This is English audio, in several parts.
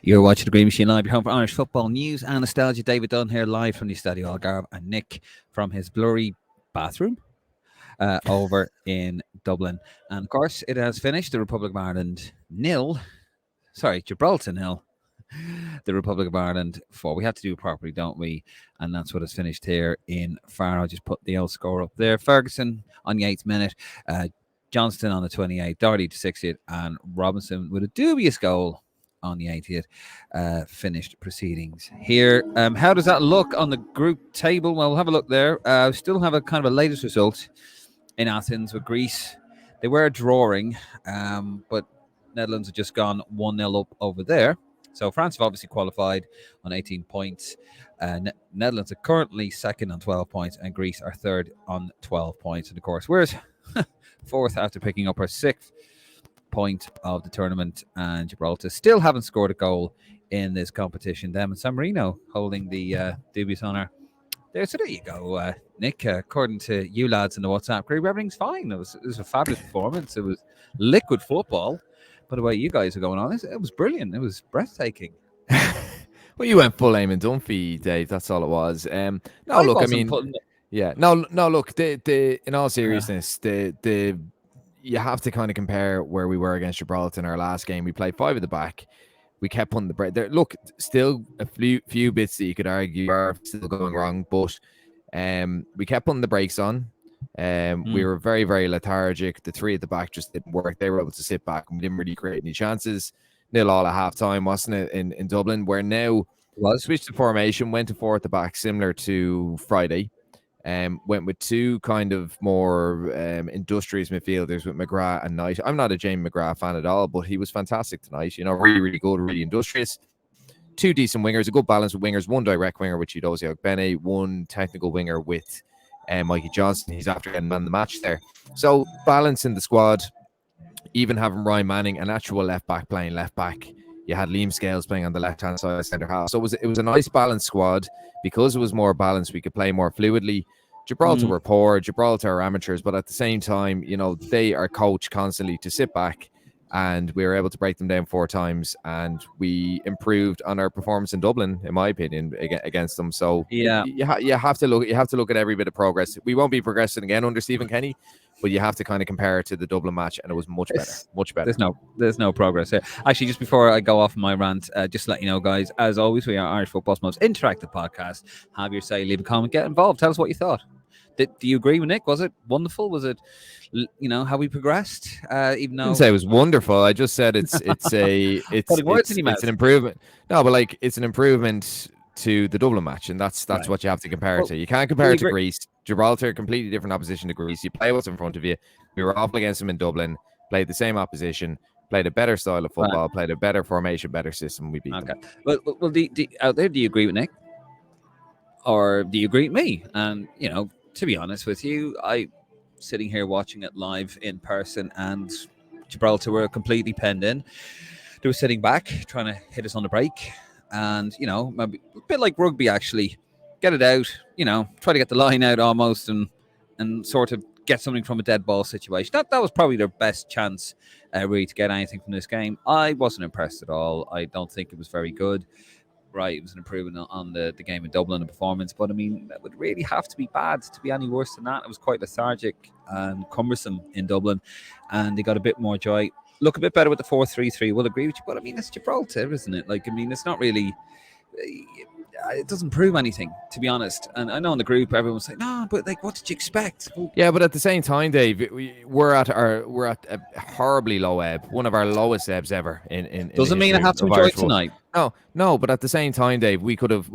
You're watching the Green Machine Live, your home for Irish football news and nostalgia. David Dunn here, live from the Stadio Algarve, and Nick from his blurry bathroom over in Dublin. And of course, it has finished. The Republic of Ireland nil. Sorry, Gibraltar nil. The Republic of Ireland 4. We have to do it properly, don't we? And that's what has finished here in Faro. Just put the old score up there. Ferguson on the 8th minute. Johnston on the 28th. Doherty to 60th. And Robinson with a dubious goal on the 80th. Finished proceedings here. How does that look on the group table? Well, we'll have a look there. Still have a kind of a latest result in Athens with Greece. They were drawing, but Netherlands have just gone 1-0 up over there. So France have obviously qualified on 18 points. Netherlands are currently second on 12 points, and Greece are third on 12 points. And of course, we're fourth after picking up our 6th point of the tournament, and Gibraltar still haven't scored a goal in this competition. Them and San Marino holding the dubious honour there. So there you go, Nick. According to you lads in the WhatsApp group, everything's fine. It was a fabulous performance. It was liquid football. But the way you guys are going on, it was brilliant. It was breathtaking. Well, you went full Eamon Dunphy, Dave. That's all it was. No, look, I mean, yeah, no, look. In all seriousness, you have to kind of compare where we were against Gibraltar in our last game. We played 5 at the back. We kept putting the break there. Look, still a few bits that you could argue are still going wrong, but we kept putting the brakes on. We were very, very lethargic. The 3 at the back just didn't work. They were able to sit back and we didn't really create any chances. 0-0 at half time, wasn't it, in Dublin, where now switched to formation, went to 4 at the back, similar to Friday. Went with 2 kind of more industrious midfielders with McGrath and Knight. I'm not a Jamie McGrath fan at all, but he was fantastic tonight. You know, really, really good, really industrious. 2 decent wingers, a good balance with wingers. 1 direct winger with Chidozie Ogbene, 1 technical winger with Mikey Johnston. He's after getting man the match there. So balance in the squad, even having Ryan Manning, an actual left back playing left back. You had Liam Scales playing on the left-hand side of centre half. So it was a nice balanced squad. Because it was more balanced, we could play more fluidly. Gibraltar were poor. Gibraltar are amateurs. But at the same time, you know, they are coached constantly to sit back. And we were able to break them down 4 times. And we improved on our performance in Dublin, in my opinion, against them. So yeah, you have to look at every bit of progress. We won't be progressing again under Stephen Kenny, but you have to kind of compare it to the Dublin match, and it was much better. There's no progress here. Actually, just before I go off my rant, just to let you know, guys, as always, we are Irish football's most interactive podcast. Have your say, leave a comment, get involved. Tell us what you thought. Do you agree with Nick? Was it wonderful? Was it, how we progressed? Even though I didn't say it was wonderful. I just said it's an improvement. No, but like it's an improvement to the Dublin match, and that's right. What you have to compare it to. You can't compare it to Greece. Gibraltar, completely different opposition to Greece. You play what's in front of you. We were up against them in Dublin, played the same opposition, played a better style of football, played a better formation, better system. We beat them. Well, out there, do you agree with Nick? Or do you agree with me? And, to be honest with you, I sitting here watching it live in person, and Gibraltar were completely penned in. They were sitting back, trying to hit us on the break. And, maybe a bit like rugby, actually. Get it out, try to get the line out almost and sort of get something from a dead ball situation. That was probably their best chance, really, to get anything from this game. I wasn't impressed at all. I don't think it was very good. Right, it was an improvement on the game in Dublin, the performance. But, I mean, that would really have to be bad to be any worse than that. It was quite lethargic and cumbersome in Dublin. And they got a bit more joy. Look a bit better with the 4-3-3. We'll agree with you. But, I mean, it's Gibraltar, isn't it? Like, I mean, it's not really... It doesn't prove anything, to be honest. And I know in the group everyone's like, no, but like, what did you expect? Yeah, but at the same time, Dave, we're at a horribly low ebb, one of our lowest ebbs ever. In doesn't mean I have to enjoy it tonight. No, but at the same time, Dave, we could have.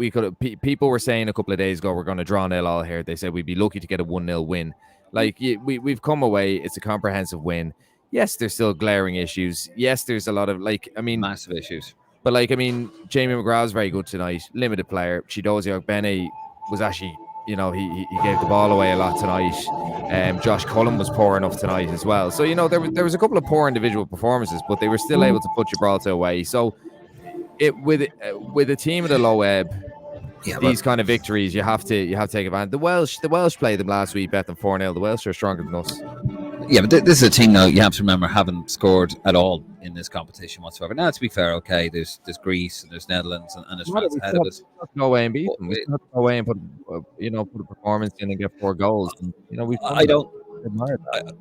People were saying a couple of days ago we're going to draw 0-0 here. They said we'd be lucky to get a 1-0 win. Like we've come away. It's a comprehensive win. Yes, there's still glaring issues. Yes, there's a lot of massive issues. But, Jamie McGrath was very good tonight. Limited player. Chidozie Ogbene was actually, he gave the ball away a lot tonight. Josh Cullen was poor enough tonight as well. So, there was a couple of poor individual performances, but they were still able to put Gibraltar away. So, with a team at a low ebb, these kind of victories, you have to take advantage. The Welsh played them last week, bet them 4-0. The Welsh are stronger than us. Yeah, but this is a team now you have to remember haven't scored at all in this competition whatsoever. Now, to be fair, okay, there's Greece and there's Netherlands and there's France We ahead still of have, us. to go away and beat But them. We still have to go away and put put a performance in and get 4 goals. And, we've done I that. don't. I admire that.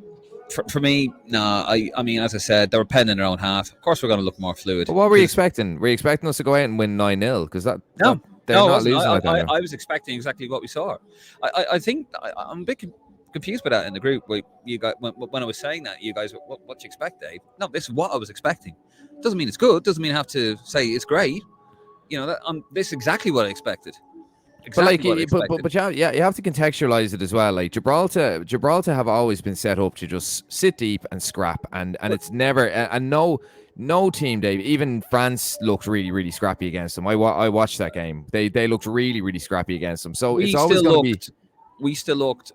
For me, no. I mean, as I said, they were penned in their own half. Of course, we're going to look more fluid. But what were you expecting? Were you expecting us to go out and win 9-0? Because that No, they're no, it not wasn't. losing like that now. I was expecting exactly what we saw. I think I'm a bit confused by that in the group. Where you guys, when I was saying that, you guys, what do you expect, Dave? No, this is what I was expecting. Doesn't mean it's good. Doesn't mean I have to say it's great. This is exactly what I expected. Exactly but you have to contextualize it as well. Like Gibraltar have always been set up to just sit deep and scrap, and it's never and no team, Dave. Even France looked really, really scrappy against them. I watched that game. They looked really, really scrappy against them. So it's always going to be. We still looked.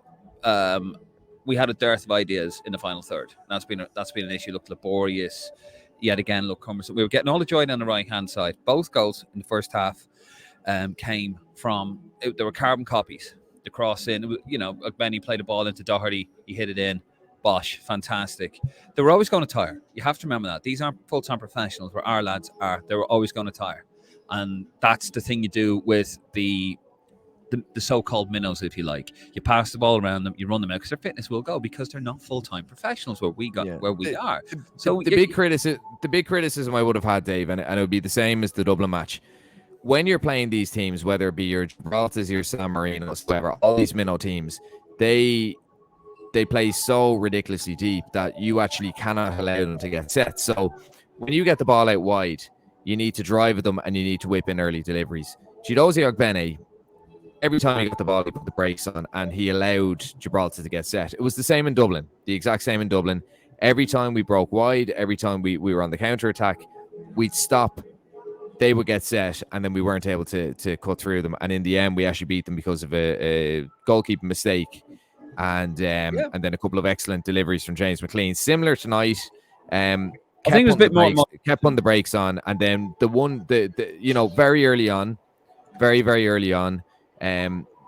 We had a dearth of ideas in the final third. That's been an issue. Looked laborious. Yet again, looked cumbersome. We were getting all the joy on the right hand side. Both goals in the first half came from. There were carbon copies. The cross in. Benny played the ball into Doherty. He hit it in. Bosh, fantastic. They were always going to tire. You have to remember that. These aren't full-time professionals where our lads are. They were always going to tire. And that's the thing you do with the so-called minnows, if you like. You pass the ball around them, you run them out because their fitness will go because they're not full-time professionals where we are. So the big criticism I would have had, Dave, and it would be the same as the Dublin match. When you're playing these teams, whether it be your Gibraltars, your San Marinos, whatever, all these minnow teams, they play so ridiculously deep that you actually cannot allow them to get set. So when you get the ball out wide, you need to drive at them and you need to whip in early deliveries. Chidozie Ogbene, every time he got the ball, he put the brakes on and he allowed Gibraltar to get set. It was the same in Dublin, the exact same in Dublin. Every time we broke wide, every time we were on the counter-attack, we'd stop, they would get set, and then we weren't able to cut through them. And in the end, we actually beat them because of a goalkeeping mistake and then a couple of excellent deliveries from James McLean. Similar tonight. I think it was a bit more kept on the brakes on, and then very early on, very, very early on,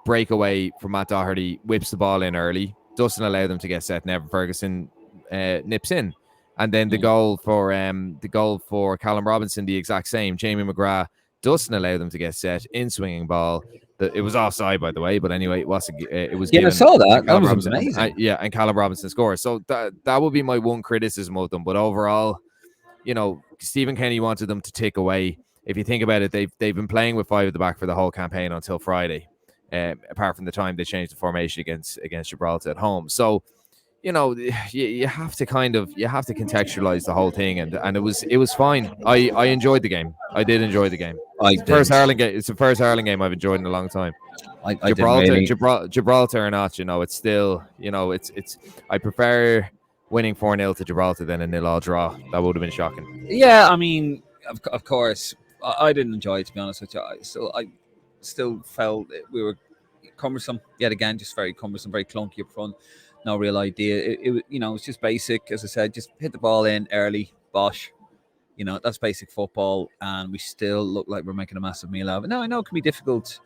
breakaway from Matt Doherty, whips the ball in early, doesn't allow them to get set. Never Ferguson nips in, and then the goal for Callum Robinson, the exact same. Jamie McGrath doesn't allow them to get set in swinging ball. It was offside, by the way, but anyway, it was. Yeah, I saw that. That was amazing. And Callum Robinson scores. So that would be my one criticism of them. But overall, Stephen Kenny wanted them to tick away. If you think about it, they've been playing with 5 at the back for the whole campaign until Friday, apart from the time they changed the formation against Gibraltar at home. So, you have to contextualize the whole thing, and it was fine. I enjoyed the game. I did enjoy the game. It's the first Ireland game I've enjoyed in a long time. Gibraltar or not, it's still, it's. I prefer winning 4-0 to Gibraltar than a 0-0 draw. That would have been shocking. Yeah, I mean, of course, I didn't enjoy it, to be honest with you. I still felt we were cumbersome yet again, just very cumbersome, very clunky up front. No real idea. It was just basic, as I said, just hit the ball in early, bosh. That's basic football, and we still look like we're making a massive meal out of it. Now, I know it can be difficult.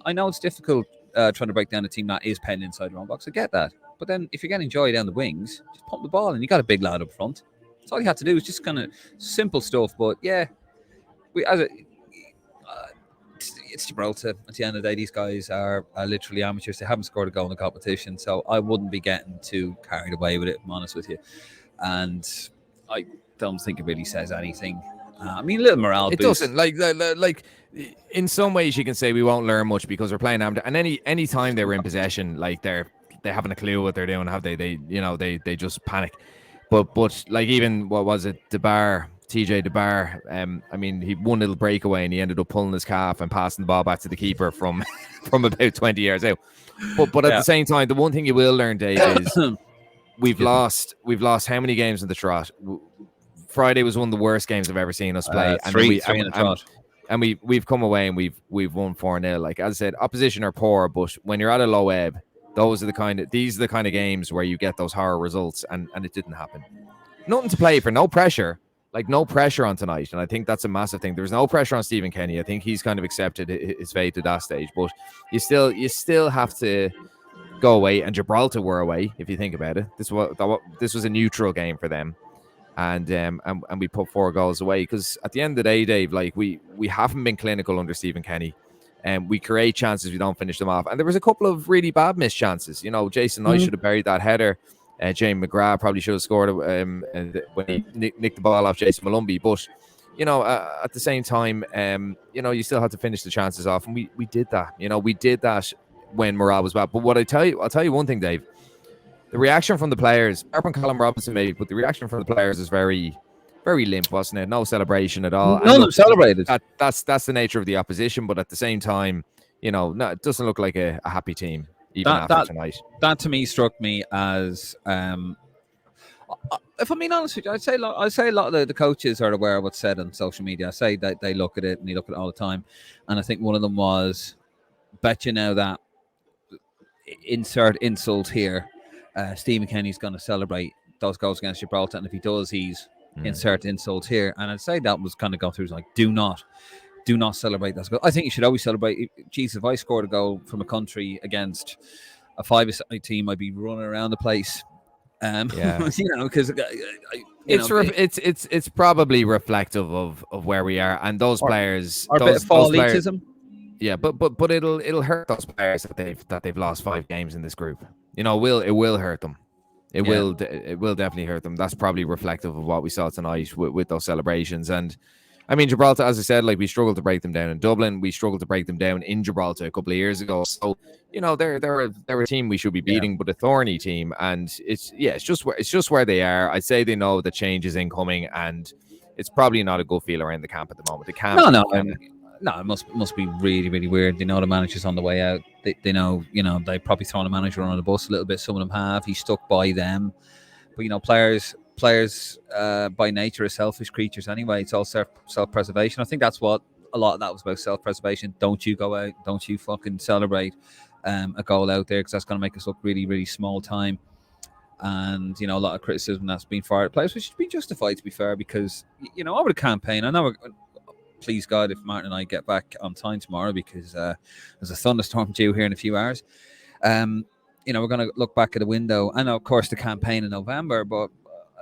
I know it's difficult trying to break down a team that is penned inside their own box. I get that. But then if you're getting joy down the wings, just pump the ball, and you got a big lad up front. That's all you had to do. It's just kind of simple stuff. But yeah, it's Gibraltar. At the end of the day, these guys are literally amateurs. They haven't scored a goal in the competition, so I wouldn't be getting too carried away with it, if I'm honest with you. And I don't think it really says anything. I mean, a little morale boost. It doesn't. Like in some ways, you can say we won't learn much because we're playing amateur. And any time they were in possession, like they haven't a clue what they're doing, have they? They just panic. But like, even what was it, TJ DeBar, I mean, he one little breakaway and he ended up pulling his calf and passing the ball back to the keeper from about 20 yards out. But at the same time, the one thing you will learn, Dave, is we've lost how many games in the trot? Friday was one of the worst games I've ever seen us play. Three in the trot. And we've come away and we've won 4-0. Like, as I said, opposition are poor, but when you're at a low ebb, these are the kind of games where you get those horror results, and it didn't happen. Nothing to play for, no pressure. Like, no pressure on tonight, and I think that's a massive thing. There's no pressure on Stephen Kenny. I think he's kind of accepted his fate at that stage, but you still have to go away, and Gibraltar were away. If you think about it, this was a neutral game for them, and we put 4 goals away. Because at the end of the day, Dave, like we haven't been clinical under Stephen Kenny, and we create chances, we don't finish them off. And there was a couple of really bad missed chances. You know, Jason Knight should have buried that header. James McGrath probably should have scored when he nicked the ball off Jason Malumbi. But you know, at the same time, you know, you still had to finish the chances off, and we did that. You know, we did that when morale was bad. But what I'll tell you one thing, Dave. The reaction from the players, apart from Callum Robinson maybe, but the reaction from the players is very, very limp, wasn't it? No celebration at all. None of them celebrated. That's the nature of the opposition, but at the same time, you know, no, it doesn't look like a happy team even after tonight. That to me struck me as, if I'm being honest with you, I'd say a lot of the coaches are aware of what's said on social media. I say that they look at it and they look at it all the time, and I think one of them was, bet you now that insert insult here. Stephen Kenny's going to celebrate those goals against Gibraltar, and if he does, he's insert insult here. And I'd say that was kind of gone through. Like, do not celebrate those goals. I think you should always celebrate. Jeez, if I scored a goal from a country against a 5-a-side team, I'd be running around the place. You know, because it's probably reflective of where we are, and those players are a bit of fall elitism. Yeah, but it'll hurt those players that they've lost 5 games in this group. You know, it will hurt them. It will definitely hurt them. That's probably reflective of what we saw tonight with those celebrations. And I mean, Gibraltar, as I said, like we struggled to break them down in Dublin. We struggled to break them down in Gibraltar a couple of years ago. So you know, they're a team we should be beating, but a thorny team. And it's just where they are. I'd say they know the change is incoming, and it's probably not a good feel around the camp at the moment. The camp, no, it must be really, really weird. They know the manager's on the way out. They know, you know, they've probably thrown the manager on the bus a little bit. Some of them have. He's stuck by them. But, you know, players by nature are selfish creatures anyway. It's all self-preservation. I think that's what a lot of that was about, self-preservation. Don't you go out. Don't you fucking celebrate a goal out there, because that's going to make us look really, really small time. And, you know, a lot of criticism that's been fired at players, which should be justified, to be fair, because, you know, over the campaign, I know please God, if Martin and I get back on time tomorrow, because there's a thunderstorm due here in a few hours. You know, we're going to look back at the window. I know, of course, the campaign in November, but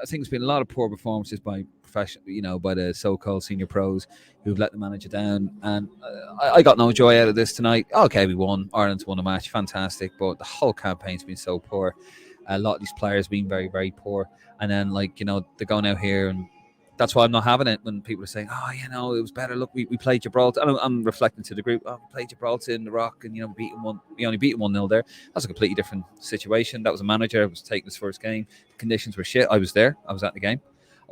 I think there's been a lot of poor performances by by the so-called senior pros who've let the manager down. And I got no joy out of this tonight. Okay, we won. Ireland's won a match, fantastic, but the whole campaign's been so poor. A lot of these players being very, very poor, and then, like, you know, they're going out here, and that's why I'm not having it when people are saying, oh, you know, it was better. Look, we played Gibraltar. I'm reflecting to the group. Oh, we played Gibraltar in the Rock, and, you know, we only beat 1-0 there. That's a completely different situation. That was a manager who was taking his first game. The conditions were shit. I was there. I was at the game.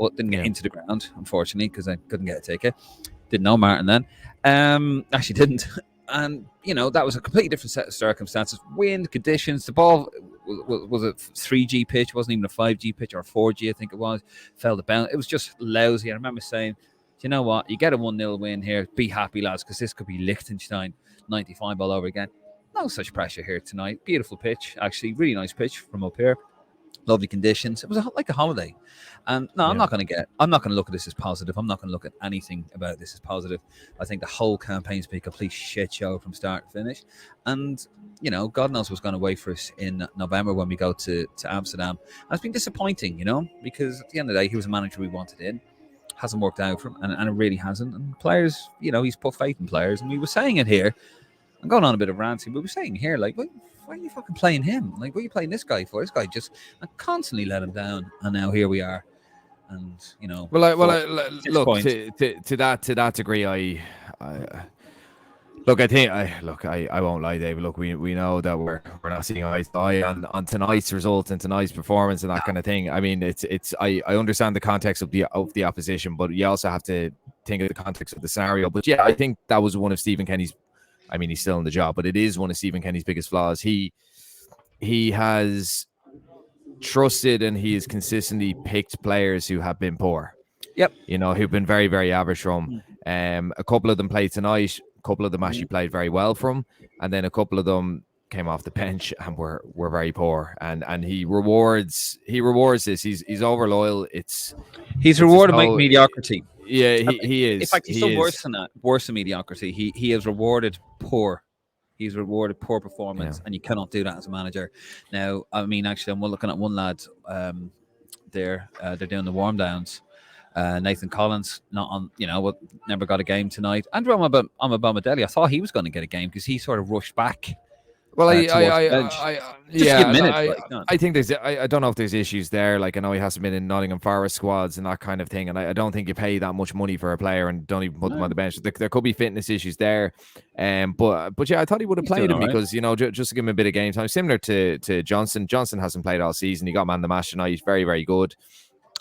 I didn't get into the ground, unfortunately, because I couldn't get a ticket. Didn't know Martin then. Actually didn't. And, you know, that was a completely different set of circumstances. Wind, conditions, the ball was a 3G pitch. It wasn't even a 5G pitch, or a 4G, I think it was. Fell to bounce. It was just lousy. I remember saying, you know what? You get a 1-0 win here. Be happy, lads, because this could be Liechtenstein 95 all over again. No such pressure here tonight. Beautiful pitch, actually. Really nice pitch from up here. Lovely conditions. It was like a holiday. And no, I'm not going to look at this as positive. I'm not going to look at anything about this as positive. I think the whole campaign's been a complete shit show from start to finish. And, you know, God knows what's going to wait for us in November when we go to Amsterdam. And it's been disappointing, you know, because at the end of the day, he was a manager we wanted in. Hasn't worked out for him, and it really hasn't. And players, you know, he's put faith in players. And we were saying it here. I'm going on a bit of ranting, but we're saying here, like, why are you fucking playing him? Like, what are you playing this guy for? This guy just constantly let him down, and now here we are. And, you know, look, to that degree, I won't lie, David. Look, we know that we're not seeing eye to eye on tonight's result and tonight's performance and that kind of thing. I mean, I understand the context of the opposition, but you also have to think of the context of the scenario. But yeah, I think that was one of Stephen Kenny's. I mean, he's still in the job, but it is one of Stephen Kenny's biggest flaws. He has trusted and he has consistently picked players who have been poor. Yep. You know, who've been very, very average from. A couple of them played tonight. A couple of them actually played very well from. And then a couple of them came off the bench and were very poor. And he rewards this. He's over loyal. He's rewarded by mediocrity. Yeah, he is. In fact, he's still worse than that. Worse than mediocrity. He has rewarded poor He's rewarded poor performance, and you cannot do that as a manager. Now, I mean, actually, I'm looking at one lad. They're doing the warm downs. Nathan Collins not on, never got a game tonight. Andrew Amabamadeli, I thought he was going to get a game because he sort of rushed back Well, towards the bench. Just to give minutes. I think there's. I don't know if there's issues there. Like, I know he hasn't been in Nottingham Forest squads and that kind of thing, and I don't think you pay that much money for a player and don't even put them on the bench. There could be fitness issues there, but yeah, I thought he would have played him because just to give him a bit of game time, similar to Johnson. Johnson hasn't played all season. He got man of the match tonight. He's very, very good.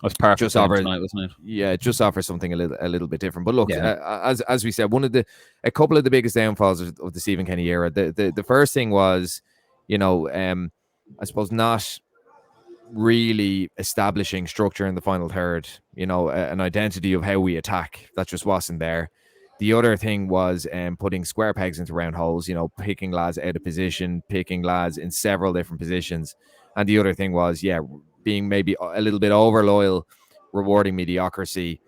Was perfect just over tonight, wasn't it? Yeah, just offer something a little bit different. But look, as we said, a couple of the biggest downfalls of the Stephen Kenny era. The first thing was, I suppose not really establishing structure in the final third. An identity of how we attack that just wasn't there. The other thing was putting square pegs into round holes. Picking lads out of position, picking lads in several different positions. And the other thing was, being maybe a little bit over loyal, rewarding mediocrity.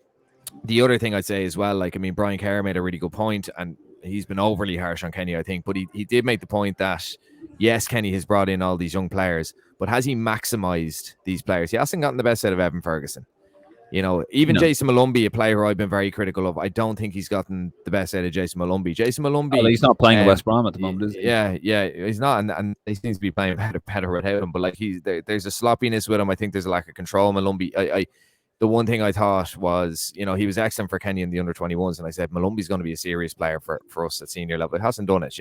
The other thing I'd say as well, Brian Kerr made a really good point, and he's been overly harsh on Kenny, I think, but he did make the point that, yes, Kenny has brought in all these young players, but has he maximised these players? He hasn't gotten the best out of Evan Ferguson. Jason Malumbi, a player I've been very critical of, I don't think he's gotten the best out of Jason Malumbi. He's not playing at West Brom at the moment, is he? Yeah, he's not, and he seems to be playing better without him. But there's a sloppiness with him. I think there's a lack of control. Malumbi, the one thing I thought was, he was excellent for Kenny in the under-21s, and I said Malumbi's going to be a serious player for us at senior level. It hasn't done it,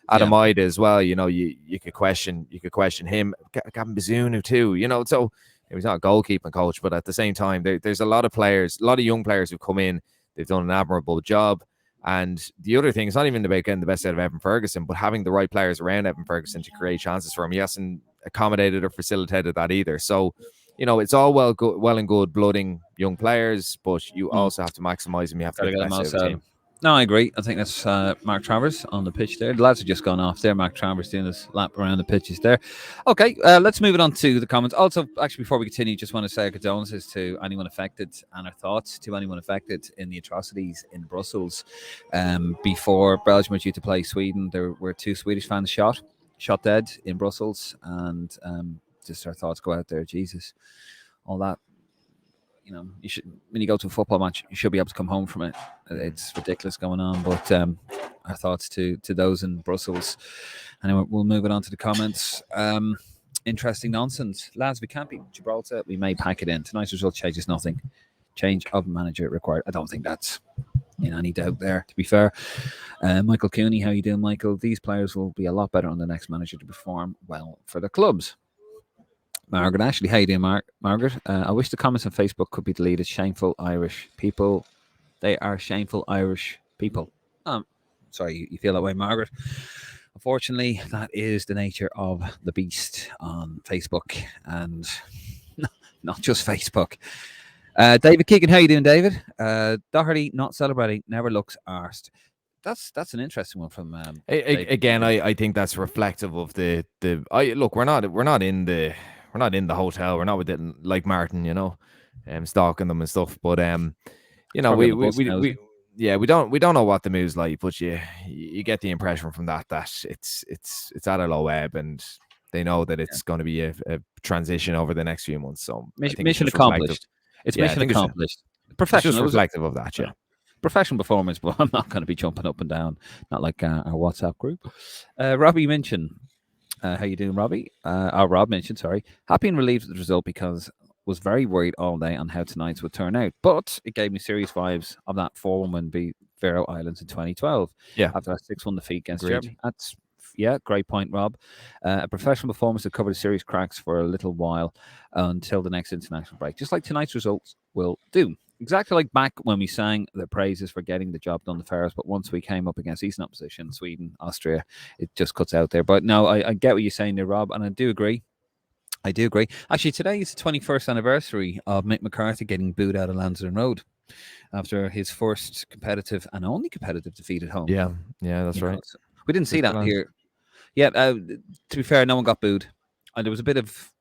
Adam Ida as well. You could question him. Gavin Bazunu too. So. He's not a goalkeeping coach, but at the same time, there's a lot of players, a lot of young players who've come in. They've done an admirable job. And the other thing, it's not even about getting the best out of Evan Ferguson, but having the right players around Evan Ferguson to create chances for him. He hasn't accommodated or facilitated that either. So, it's all well and good blooding young players, but you also have to maximise them. You have to get the best out of the team. No, I agree. I think that's Mark Travers on the pitch there. The lads have just gone off there. Mark Travers doing this lap around the pitches there. Okay, let's move it on to the comments. Also, actually, before we continue, just want to say our condolences to anyone affected and our thoughts to anyone affected in the atrocities in Brussels. Before Belgium were due to play Sweden, there were 2 Swedish fans shot dead in Brussels, and just our thoughts go out there. Jesus, all that. You should, when you go to a football match, you should be able to come home from it. It's ridiculous going on, but our thoughts to those in Brussels. Anyway, we'll move it on to the comments. Interesting nonsense. Lads, we can't beat Gibraltar. We may pack it in. Tonight's result changes nothing. Change of manager required. I don't think that's in any doubt there, to be fair. Michael Cooney, how you doing, Michael? These players will be a lot better on the next manager to perform well for the clubs. Margaret Ashley, how you doing, Margaret? I wish the comments on Facebook could be deleted. Shameful Irish people. They are shameful Irish people. Sorry, you feel that way, Margaret. Unfortunately, that is the nature of the beast on Facebook, and not just Facebook. David Keegan, how you doing, David? Doherty not celebrating, never looks arsed. That's an interesting one from again. I think that's reflective of the. Look, we're not in the hotel. We're not with it like Martin, stalking them and stuff. But we don't know what the move's like. But you get the impression from that it's at a low ebb, and they know that it's going to be a transition over the next few months. So mission accomplished. It's mission accomplished. Professional. It's just reflective of that. Professional performance, but I'm not going to be jumping up and down, not like our WhatsApp group. Robbie Minchin, how you doing, Robbie? Rob Minchin, sorry. Happy and relieved with the result because was very worried all day on how tonight's would turn out, but it gave me serious vibes of that 4-1 win beat Faro Islands in 2012. Yeah, after that 6-1 defeat against Germany. That's great point, Rob. A professional performance that covered serious cracks for a little while until the next international break, just like tonight's results will do. Exactly like back when we sang the praises for getting the job done, the Faroes, but once we came up against Eastern opposition, Sweden, Austria, it just cuts out there. But no, I get what you're saying there, Rob, and I do agree. Actually, today is the 21st anniversary of Mick McCarthy getting booed out of Lansdowne Road after his first competitive and only competitive defeat at home. Yeah, that's right. So we didn't see that here. Yeah, to be fair, no one got booed. And there was a bit of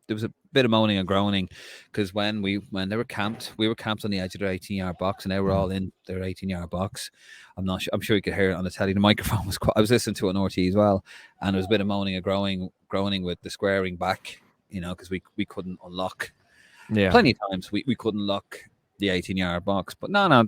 there was a bit of moaning and groaning because when they were camped on the edge of their 18-yard box, and they were all in their 18-yard box. I'm sure you could hear it on the telly. The microphone was I was listening to it on RT as well, and there was a bit of moaning and groaning with the squaring back, because we couldn't unlock. Yeah. Plenty of times we couldn't lock the 18-yard box, but no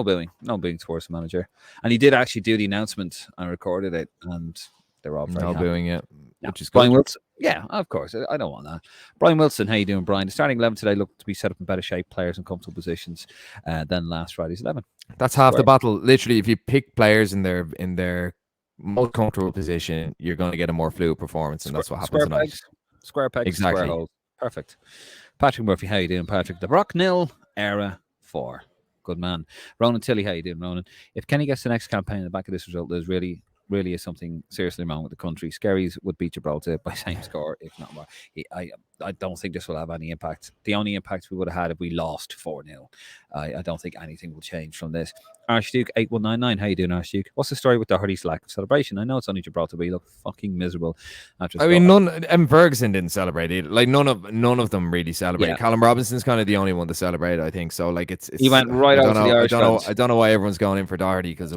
booing towards the manager. And he did actually do the announcement and recorded it, and they're all very happy. Booing it, which is good. Brian Wilson, yeah, of course. I don't want that. Brian Wilson, how you doing, Brian? The starting 11 today looked to be set up in better shape, players in comfortable positions than last Friday's 11. That's half the battle. Literally, if you pick players in their most comfortable position, you're going to get a more fluid performance, and that's what happens tonight. Square pegs, exactly. Square holes. Perfect. Patrick Murphy, how you doing, Patrick? The Brock nil, era 4. Good man. Ronan Tilley, how you doing, Ronan? If Kenny gets the next campaign in the back of this result, there's really is something seriously wrong with the country. Skerries would beat Gibraltar by same score, if not more. I don't think this will have any impact. The only impact we would have had if we lost 4-0. I don't think anything will change from this. Archduke 8199, how you doing, Archduke? What's the story with the Hardy's lack of celebration? I know it's only Gibraltar, but you look fucking miserable. I mean, Ferguson didn't celebrate it. Like none of them really celebrated. Yeah. Callum Robinson's kind of the only one to celebrate, I think. So like it's he went right out to the Irish fans. I don't know why everyone's going in for Doherty because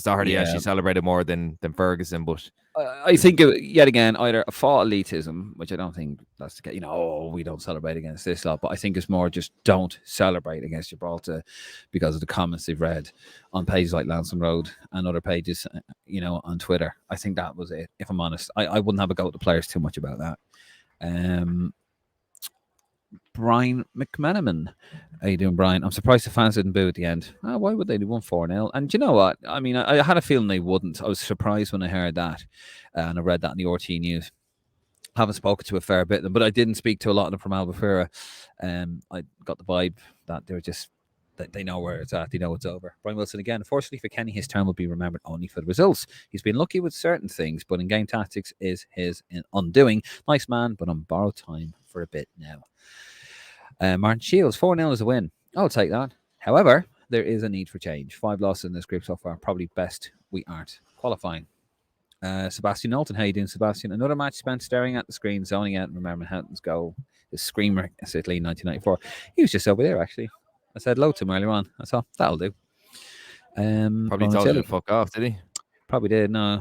Doherty actually celebrated more than Ferguson, but. I think yet again either a fought elitism, which I don't think that's the case. We don't celebrate against this lot, but I think it's more just don't celebrate against Gibraltar because of the comments they've read on pages like Lansing Road and other pages, on Twitter. I think that was it. If I'm honest, I wouldn't have a go at the players too much about that. Brian McMenamin. How you doing, Brian? I'm surprised the fans didn't boo at the end. Why would they? They won 4-0. And you know what? I mean, I had a feeling they wouldn't. I was surprised when I heard that. And I read that in the RT News. I haven't spoken to a fair bit of them, but I didn't speak to a lot of them from Albufeira. I got the vibe that they're just, they know where it's at. They know it's over. Brian Wilson again. Unfortunately for Kenny, his term will be remembered only for the results. He's been lucky with certain things, but in game tactics is his undoing. Nice man, but on borrowed time for a bit now. Martin Shields, 4-0 is a win. I'll take that. However, there is a need for change. 5 losses in this group so far. Probably best we aren't qualifying. Sebastian Knowlton, how you doing, Sebastian? Another match spent staring at the screen, zoning out and remembering Houghton's goal. The screamer at Italy in 1994. He was just over there, actually. I said hello to him earlier on. I thought, that'll do. Probably told you to fuck off, did he? Probably did, no.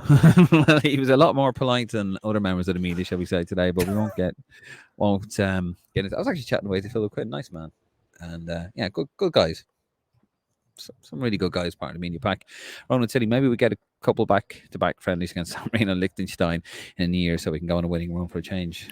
He was a lot more polite than other members of the media, shall we say, today, but we won't get into. I was actually chatting away to Philip Quinn, nice man. And good guys. Some really good guys part of the media pack. Ronan Tilley, maybe we get a couple back-to-back friendlies against San Marino and Liechtenstein in a year so we can go on a winning run for a change.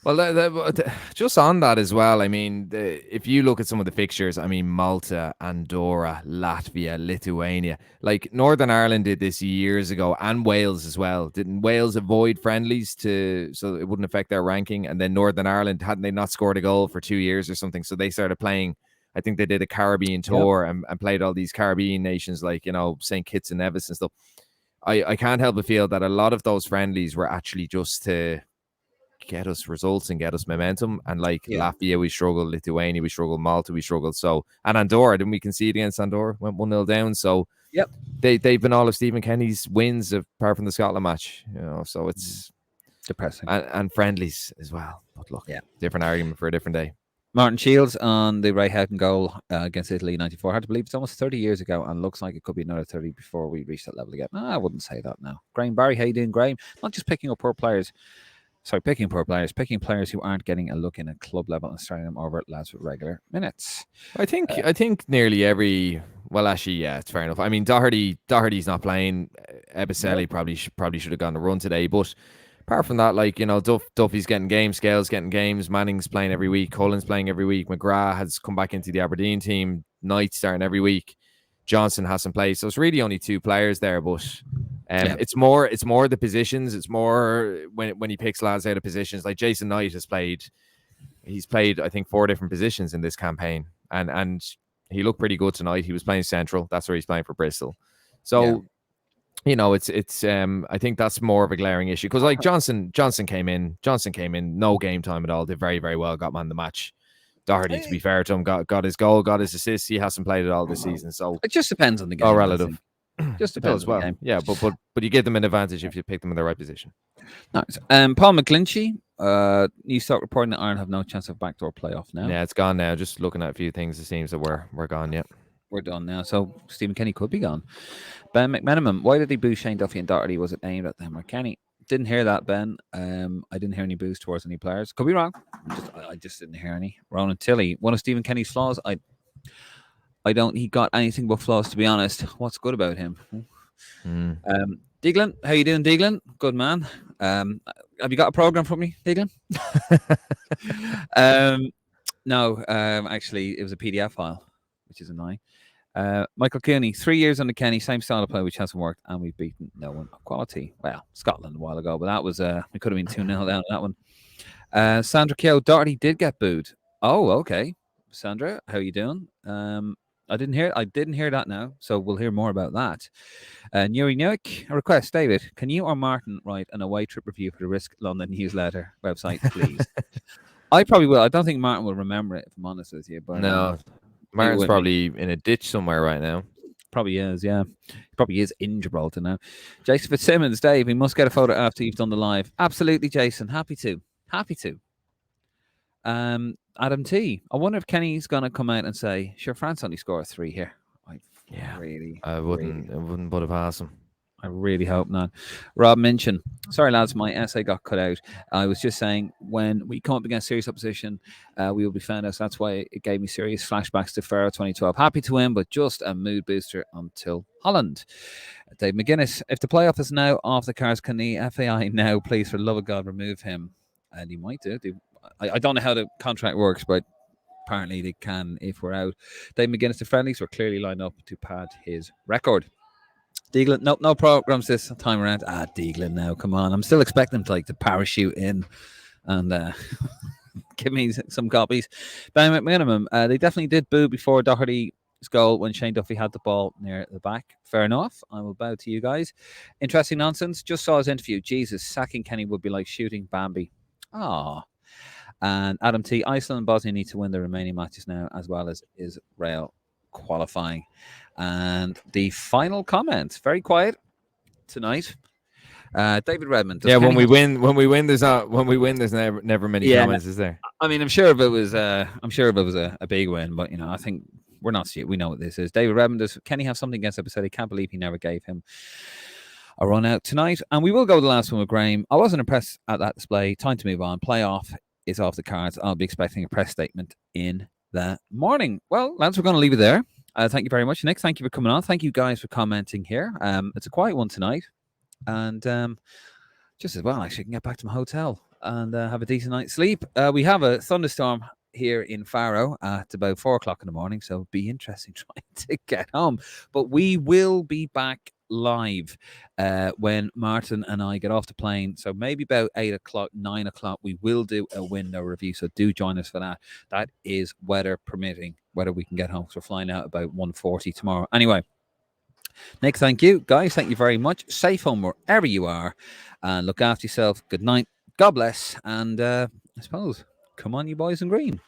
Well, just on that as well, I mean, if you look at some of the fixtures, I mean, Malta, Andorra, Latvia, Lithuania, like Northern Ireland did this years ago, and Wales as well. Didn't Wales avoid friendlies so it wouldn't affect their ranking? And then Northern Ireland, hadn't they not scored a goal for 2 years or something? So they started playing, I think they did a Caribbean tour and played all these Caribbean nations like, St. Kitts and Nevis and stuff. I can't help but feel that a lot of those friendlies were actually just to get us results and get us momentum. And Latvia, we struggled. Lithuania, we struggled. Malta, we struggled. So, and Andorra, didn't we concede against Andorra? Went 1-0 down. So, they've been all of Stephen Kenny's wins apart from the Scotland match. So it's depressing. And friendlies as well. But look, different argument for a different day. Martin Shields on the Ray Houghton goal against Italy in 94. Hard to believe it's almost 30 years ago and looks like it could be another 30 before we reach that level again. I wouldn't say that now. Graham Barry, how you doing, Graham? Not just picking players who aren't getting a look in at club level and starting them over at lads with regular minutes. I think nearly every. Well, actually, yeah, it's fair enough. I mean, Doherty's not playing. Ebicelli probably should have gone to run today, but apart from that, Duffy's getting games, Scales getting games, Manning's playing every week, Cullen's playing every week, McGrath has come back into the Aberdeen team, Knight starting every week, Johnson hasn't played, so it's really only 2 players there, but it's more the positions. It's more when he picks lads out of positions. Like Jason Knight he's played I think 4 different positions in this campaign, and he looked pretty good tonight. He was playing central. That's where he's playing for Bristol. So it's I think that's more of a glaring issue because Johnson came in, no game time at all. Did very, very well. Got man the match. Doherty, to be fair to him, got his goal, got his assist. He hasn't played it all this season, so it just depends on the game. All relative. Just depends on the game. Yeah, but you give them an advantage if you pick them in the right position. Nice. Paul McGlinchey, News Stock reporting that Ireland have no chance of backdoor playoff now. Yeah, it's gone now. Just looking at a few things, it seems that we're gone. Yep. We're done now. So Stephen Kenny could be gone. Ben McMenamin, why did he boo Shane Duffy and Doherty? Was it aimed at them or Kenny? Didn't hear that, Ben. I didn't hear any boos towards any players. Could be wrong. I just didn't hear any. Ronan Tilley, one of Stephen Kenny's flaws. I don't. He got anything but flaws, to be honest. What's good about him? Deaglin, how you doing, Deaglin? Good man. Have you got a program for me, Deaglin? No. Actually, it was a PDF file, which is annoying. Michael Cooney, 3 years under Kenny, same style of play, which hasn't worked, and we've beaten no one. Quality. Well, Scotland a while ago, but that was we could have been 2-0 down on that one. Sandra Keogh, Doherty did get booed. Oh, okay. Sandra, how you doing? I didn't hear that now, so we'll hear more about that. Nuri Newick, a request, David, can you or Martin write an away trip review for the Risk London newsletter website, please? I probably will. I don't think Martin will remember it, if I'm honest with you. But no. Martin's probably in a ditch somewhere right now. Probably is, yeah. He probably is in Gibraltar now. Jason Fitzsimmons, Dave, we must get a photo after you've done the live. Absolutely, Jason. Happy to. Adam T. I wonder if Kenny's going to come out and say, sure, France only scored 3 here. I wouldn't put it past him. I really hope not. Rob Minchin. Sorry, lads, my essay got cut out. I was just saying when we come up against serious opposition, we will be found out. So that's why it gave me serious flashbacks to Faro 2012. Happy to win, but just a mood booster until Holland. Dave McGuinness. If the playoff is now off the cards, can the FAI now, please, for the love of God, remove him? And he might do. I don't know how the contract works, but apparently they can if we're out. Dave McGuinness, the friendlies were clearly lined up to pad his record. Deaglin, no programs this time around. Deaglin now, come on. I'm still expecting them to parachute in and give me some copies. Ben McMinimum, they definitely did boo before Doherty's goal when Shane Duffy had the ball near the back. Fair enough. I will bow to you guys. Interesting nonsense. Just saw his interview. Jesus, sacking Kenny would be like shooting Bambi. And Adam T, Iceland and Bosnia need to win the remaining matches now, as well as Israel qualifying. And the final comment, very quiet tonight. David Redmond. Yeah, when we win, there's never many comments, is there? I mean, I'm sure if it was a big win, but I think we're not. We know what this is. David Redmond, does Kenny have something against it? He can't believe he never gave him a run out tonight. And we will go to the last one with Graham. I wasn't impressed at that display. Time to move on. Playoff is off the cards. I'll be expecting a press statement in the morning. Well, lads, we're going to leave it there. Thank you very much, Nick. Thank you for coming on. Thank you guys for commenting here. It's a quiet one tonight. And just as well, actually, I can get back to my hotel and have a decent night's sleep. We have a thunderstorm here in Faro at about 4 o'clock in the morning, so it'll be interesting trying to get home. But we will be back live when Martin and I get off the plane. So maybe about 8 o'clock, 9 o'clock, we will do a window review. So do join us for that. That is weather permitting, whether we can get home. So we're flying out about 1:40 tomorrow. Anyway, Nick, thank you. Guys, thank you very much. Safe home wherever you are. And look after yourself. Good night. God bless. And I suppose, come on, you boys in green.